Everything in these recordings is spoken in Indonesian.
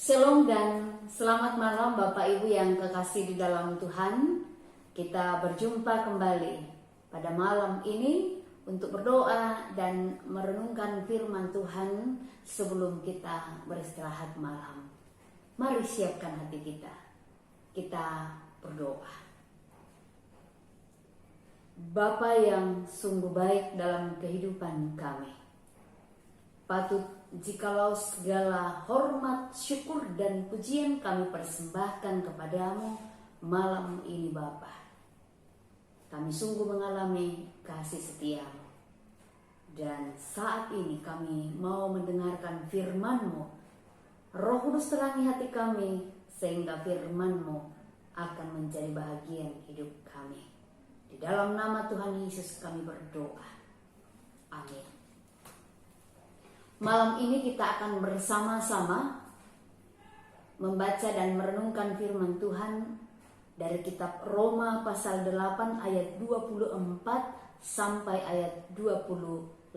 Shalom dan selamat malam Bapak Ibu yang kekasih di dalam Tuhan. Kita berjumpa kembali pada malam ini untuk berdoa dan merenungkan firman Tuhan sebelum kita beristirahat malam. Mari siapkan hati kita. Kita berdoa. Bapa yang sungguh baik dalam kehidupan kami, patut jikalau segala hormat, syukur, dan pujian kami persembahkan kepadamu malam ini Bapa. Kami sungguh mengalami kasih setiamu. Dan saat ini kami mau mendengarkan firman-Mu. Roh Kudus terangi hati kami sehingga firman-Mu akan menjadi bahagian hidup kami. Di dalam nama Tuhan Yesus kami berdoa. Amin. Malam ini kita akan bersama-sama membaca dan merenungkan firman Tuhan dari kitab Roma pasal 8 ayat 24 sampai ayat 25.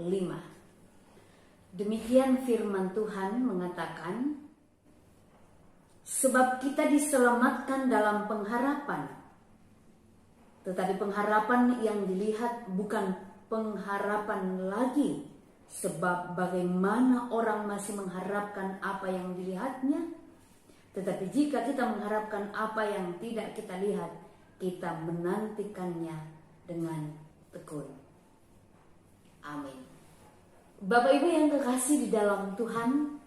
Demikian firman Tuhan mengatakan, sebab kita diselamatkan dalam pengharapan, tetapi pengharapan yang dilihat bukan pengharapan lagi. Sebab bagaimana orang masih mengharapkan apa yang dilihatnya, tetapi jika kita mengharapkan apa yang tidak kita lihat, kita menantikannya dengan tekun. Amin. Bapak Ibu yang kekasih di dalam Tuhan,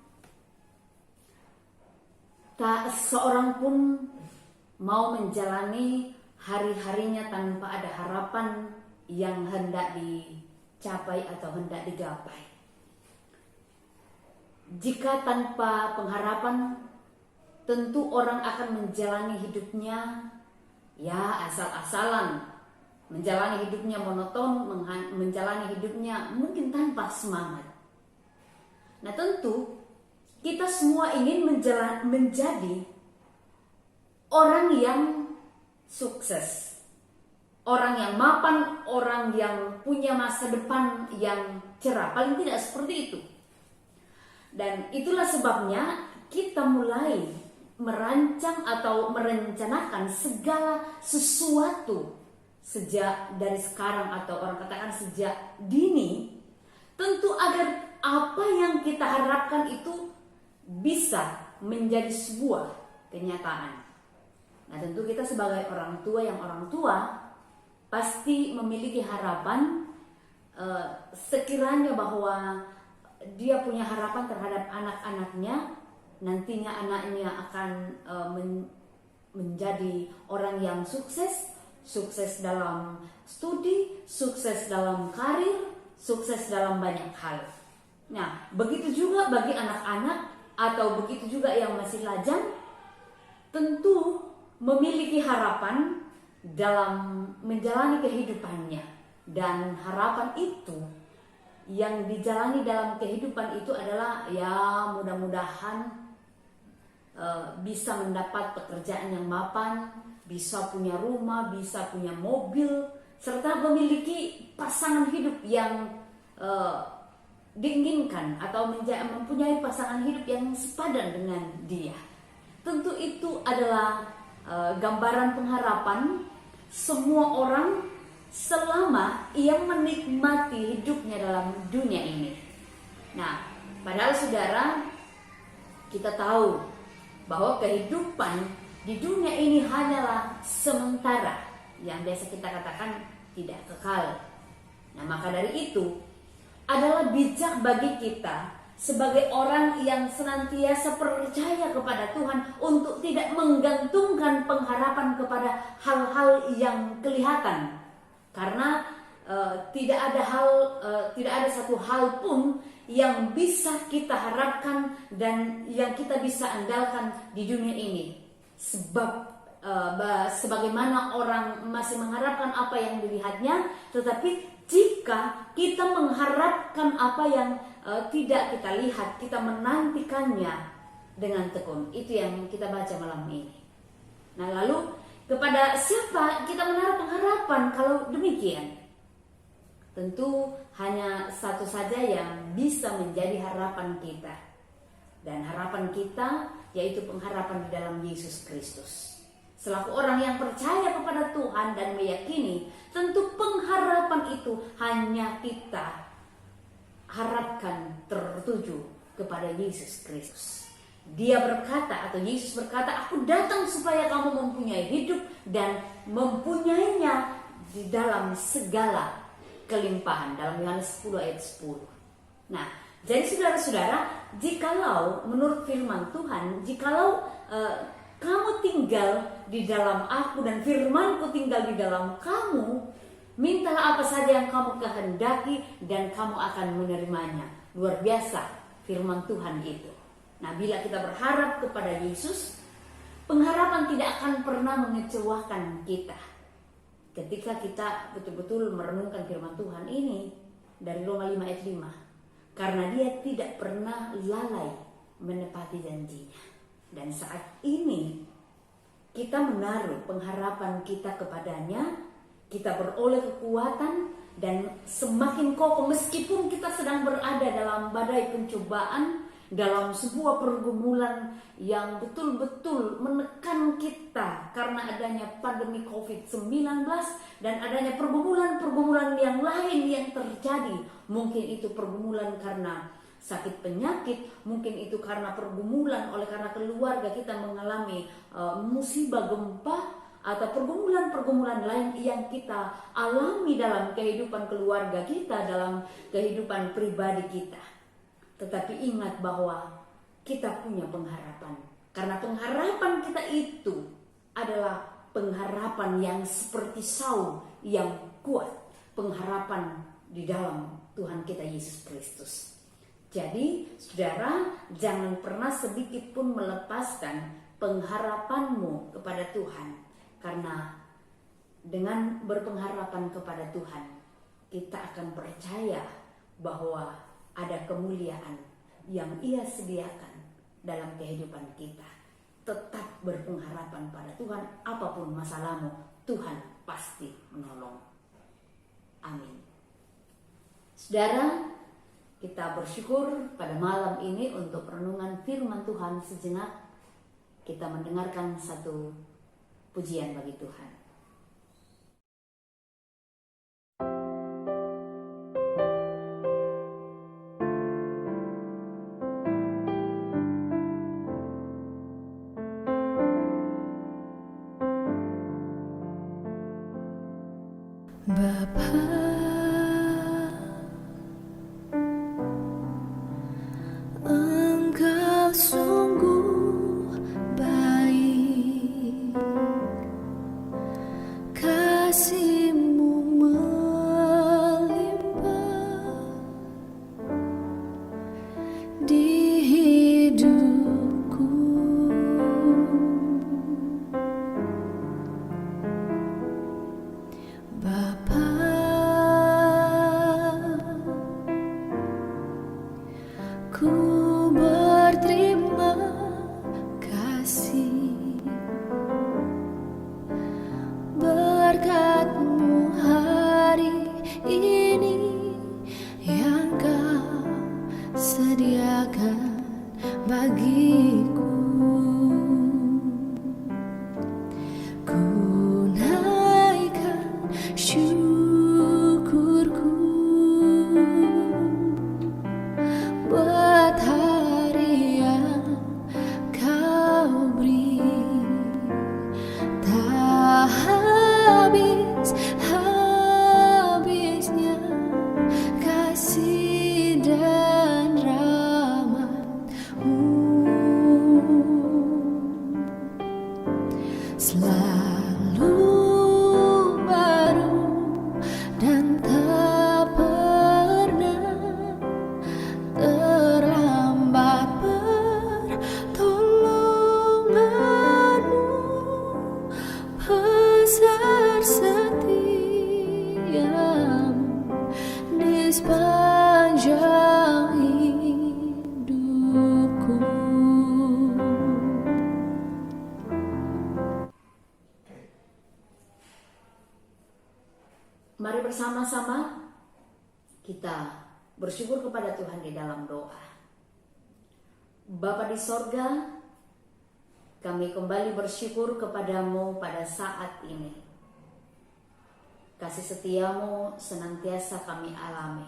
tak seorang pun mau menjalani hari-harinya tanpa ada harapan yang hendak dicapai atau hendak digapai. Jika tanpa pengharapan, tentu orang akan menjalani hidupnya ya asal-asalan, menjalani hidupnya monoton, menjalani hidupnya mungkin tanpa semangat. Nah, tentu kita semua ingin menjadi orang yang sukses, orang yang mapan, orang yang punya masa depan yang cerah, paling tidak seperti itu. Dan itulah sebabnya kita mulai merancang atau merencanakan segala sesuatu sejak dari sekarang, atau orang katakan sejak dini, tentu agar apa yang kita harapkan itu bisa menjadi sebuah kenyataan. Nah, tentu kita sebagai orang tua pasti memiliki harapan, sekiranya bahwa dia punya harapan terhadap anak-anaknya, nantinya anaknya akan menjadi orang yang sukses dalam studi, sukses dalam karir, sukses dalam banyak hal. Nah, begitu juga bagi anak-anak atau begitu juga yang masih lajang, tentu memiliki harapan dalam menjalani kehidupannya. Dan harapan itu yang dijalani dalam kehidupan itu adalah ya mudah-mudahan bisa mendapat pekerjaan yang mapan, bisa punya rumah, bisa punya mobil, serta memiliki pasangan hidup yang diinginkan atau mempunyai pasangan hidup yang sepadan dengan dia. Tentu itu adalah gambaran pengharapan semua orang selama ia menikmati hidupnya dalam dunia ini. Nah, padahal saudara, kita tahu bahwa kehidupan di dunia ini hanyalah sementara, yang biasa kita katakan tidak kekal. Nah, maka dari itu adalah bijak bagi kita sebagai orang yang senantiasa percaya kepada Tuhan untuk tidak menggantungkan pengharapan kepada hal-hal yang kelihatan. Karena tidak ada satu hal pun yang bisa kita harapkan dan yang kita bisa andalkan di dunia ini. Sebab sebagaimana orang masih mengharapkan apa yang dilihatnya, tetapi jika kita mengharapkan apa yang tidak kita lihat, kita menantikannya dengan tekun. Itu yang kita baca malam ini. Nah, lalu kepada siapa kita menaruh pengharapan kalau demikian? Tentu hanya satu saja yang bisa menjadi harapan kita. Dan harapan kita yaitu pengharapan di dalam Yesus Kristus. Selaku orang yang percaya kepada Tuhan dan meyakini, tentu pengharapan itu hanya kita harapkan tertuju kepada Yesus Kristus. Dia berkata, atau Yesus berkata, aku datang supaya kamu mempunyai hidup dan mempunyainya di dalam segala kelimpahan. Dalam Yohanes 10 ayat 10. Nah, jadi saudara-saudara, jikalau menurut firman Tuhan, jikalau kamu tinggal di dalam aku dan firmanku tinggal di dalam kamu, mintalah apa saja yang kamu kehendaki dan kamu akan menerimanya. Luar biasa firman Tuhan itu. Nah, bila kita berharap kepada Yesus, pengharapan tidak akan pernah mengecewakan kita. Ketika kita betul-betul merenungkan firman Tuhan ini dari Roma 5 ayat 5. Karena dia tidak pernah lalai menepati janjinya. Dan saat ini kita menaruh pengharapan kita kepadanya, kita beroleh kekuatan dan semakin kokoh meskipun kita sedang berada dalam badai pencobaan, dalam sebuah pergumulan yang betul-betul menekan kita karena adanya pandemi COVID-19 dan adanya pergumulan-pergumulan yang lain yang terjadi. Mungkin itu pergumulan karena sakit penyakit, mungkin itu karena pergumulan karena keluarga kita mengalami musibah gempa, atau pergumulan-pergumulan lain yang kita alami dalam kehidupan keluarga kita, dalam kehidupan pribadi kita. Tetapi ingat bahwa kita punya pengharapan. Karena pengharapan kita itu adalah pengharapan yang seperti Saul yang kuat. Pengharapan di dalam Tuhan kita Yesus Kristus. Jadi saudara, jangan pernah sedikit pun melepaskan pengharapanmu kepada Tuhan. Karena dengan berpengharapan kepada Tuhan, kita akan percaya bahwa ada kemuliaan yang Ia sediakan dalam kehidupan kita. Tetap berpengharapan pada Tuhan, apapun masalahmu, Tuhan pasti menolong. Amin. Saudara, kita bersyukur pada malam ini untuk renungan firman Tuhan sejenak. Kita mendengarkan satu pujian bagi Tuhan. Bapa, Engkau sungguh baik, kasih-Mu melimpah di hidupku. Bapa, ku berterima kasih berkat-Mu hari ini yang Kau sediakan bagiku. Ku naikkan syukurku buat hari yang Kau beri. Tak habis-habisnya kasih dan rahmat-Mu. Selalu baru dan tak pernah terlambat pertolongan-Mu. Besar setia-Mu di sepanjang hidupku. Mari bersama-sama kita bersyukur kepada Tuhan di dalam doa. Bapa di sorga, kami kembali bersyukur kepadamu pada saat ini. Kasih setiamu senantiasa kami alami.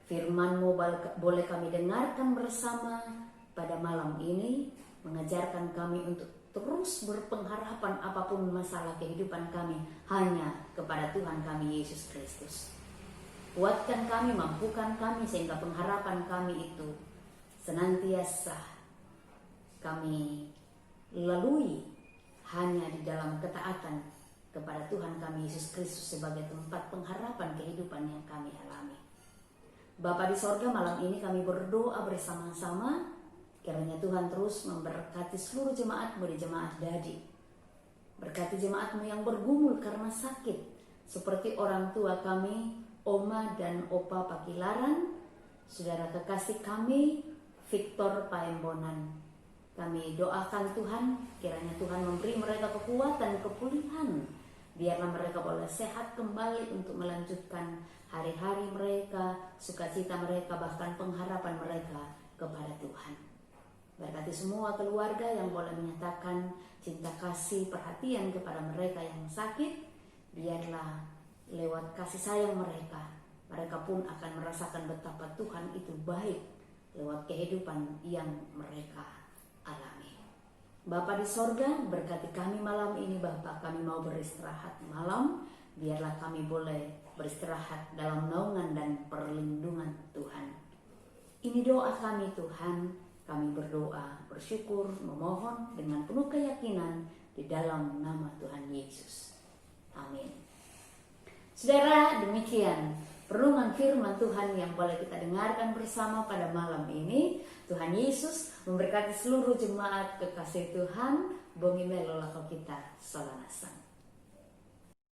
Firman-Mu boleh kami dengarkan bersama pada malam ini, mengajarkan kami untuk terus berpengharapan apapun masalah kehidupan kami hanya kepada Tuhan kami Yesus Kristus. Kuatkan kami, mampukan kami sehingga pengharapan kami itu senantiasa kami lalui hanya di dalam ketaatan kepada Tuhan kami Yesus Kristus sebagai tempat pengharapan kehidupan yang kami alami. Bapa di sorga, malam ini kami berdoa bersama-sama kiranya Tuhan terus memberkati seluruh jemaat-Mu di Jemaat Dadi. Berkati jemaat-Mu yang bergumul karena sakit, seperti orang tua kami, Oma dan Opa Pakilaran, saudara kekasih kami, Victor Paembonan. Kami doakan Tuhan, kiranya Tuhan memberi mereka kekuatan, kepulihan. Biarlah mereka boleh sehat kembali untuk melanjutkan hari-hari mereka, sukacita mereka, bahkan pengharapan mereka kepada Tuhan. Berkati semua keluarga yang boleh menyatakan cinta kasih, perhatian kepada mereka yang sakit. Biarlah lewat kasih sayang mereka, mereka pun akan merasakan betapa Tuhan itu baik lewat kehidupan yang mereka alami. Bapa di sorga, berkati kami malam ini. Bapa, kami mau beristirahat malam. Biarlah kami boleh beristirahat dalam naungan dan perlindungan Tuhan. Ini doa kami Tuhan. Kami berdoa, bersyukur, memohon dengan penuh keyakinan di dalam nama Tuhan Yesus. Amin. Saudara, demikian renungan firman Tuhan yang boleh kita dengarkan bersama pada malam ini. Tuhan Yesus memberkati seluruh jemaat kekasih Tuhan. Bongi melo lako kita salanasang.